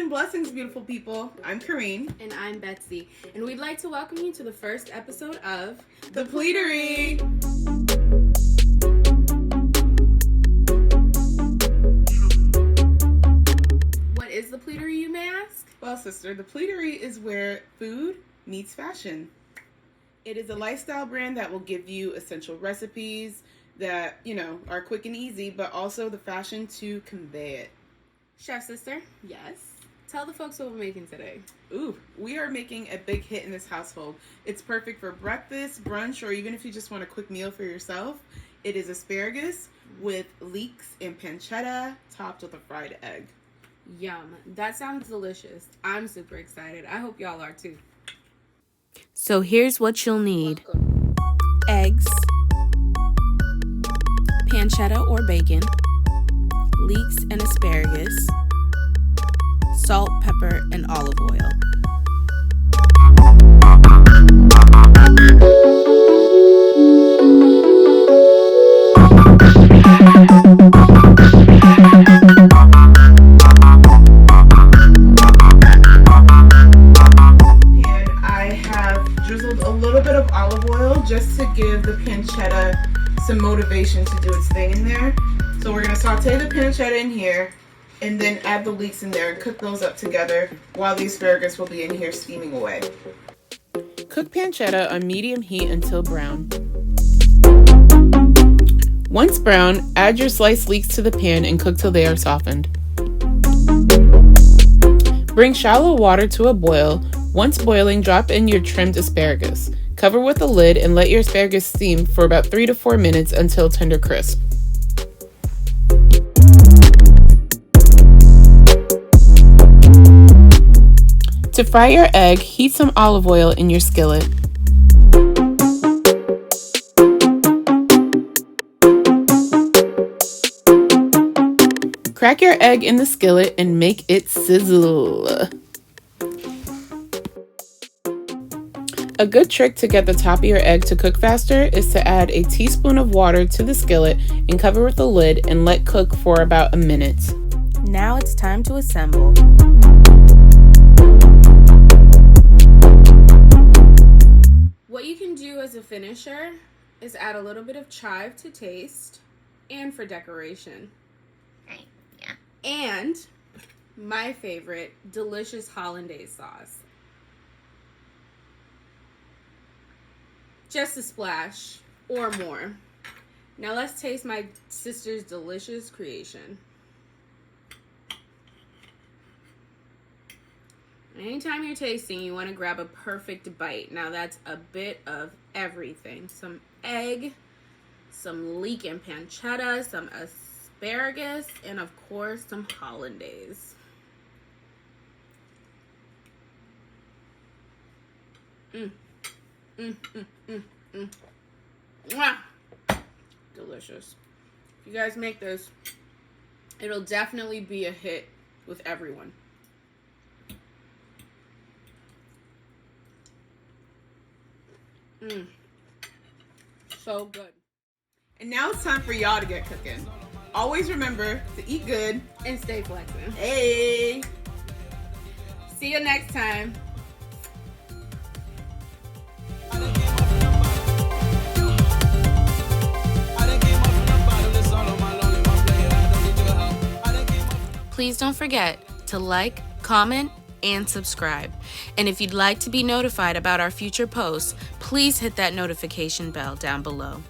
and blessings, beautiful people. I'm Kareen. And I'm Betsy. And we'd like to welcome you to the first episode of The Pleatery. What is the Pleatery, you may ask? Well, sister, the Pleatery is where food meets fashion. It is a lifestyle brand that will give you essential recipes that, are quick and easy, but also the fashion to convey it. Chef sister, Yes. tell the folks what we're making today. Ooh, we are making a big hit in this household. It's perfect for breakfast, brunch, or even if you just want a quick meal for yourself. It is asparagus with leeks and pancetta topped with a fried egg. Yum. That sounds delicious. I'm super excited. I hope y'all are too. So here's what you'll need. Eggs, pancetta or bacon, leeks and asparagus, salt, pepper, and olive oil. And I have drizzled a little bit of olive oil just to give the pancetta some motivation to do its thing in there. So we're going to saute the pancetta in here and then add the leeks in there and cook those up together while the asparagus will be in here steaming away. Cook pancetta on medium heat until brown. Once brown, add your sliced leeks to the pan and cook till they are softened. Bring shallow water to a boil. Once boiling, drop in your trimmed asparagus. Cover with a lid and let your asparagus steam for about 3 to 4 minutes until tender crisp. To fry your egg, heat some olive oil in your skillet. Crack your egg in the skillet and make it sizzle. A good trick to get the top of your egg to cook faster is to add a teaspoon of water to the skillet and cover with a lid and let cook for about a minute. Now it's time to assemble. What you can do as a finisher is add a little bit of chive to taste and for decoration. Right, yeah. And my favorite, delicious hollandaise sauce. Just a splash or more. Now let's taste my sister's delicious creation. Anytime you're tasting, you want to grab a perfect bite. Now that's a bit of everything. Some egg, some leek and pancetta, some asparagus, and of course some hollandaise. Mwah! Delicious. If you guys make this, it'll definitely be a hit with everyone. So good. And now it's time for y'all to get cooking. Always remember to eat good And stay flexing. Hey! See you next time. Please don't forget to like, comment, and subscribe. And if you'd like to be notified about our future posts, please hit that notification bell down below.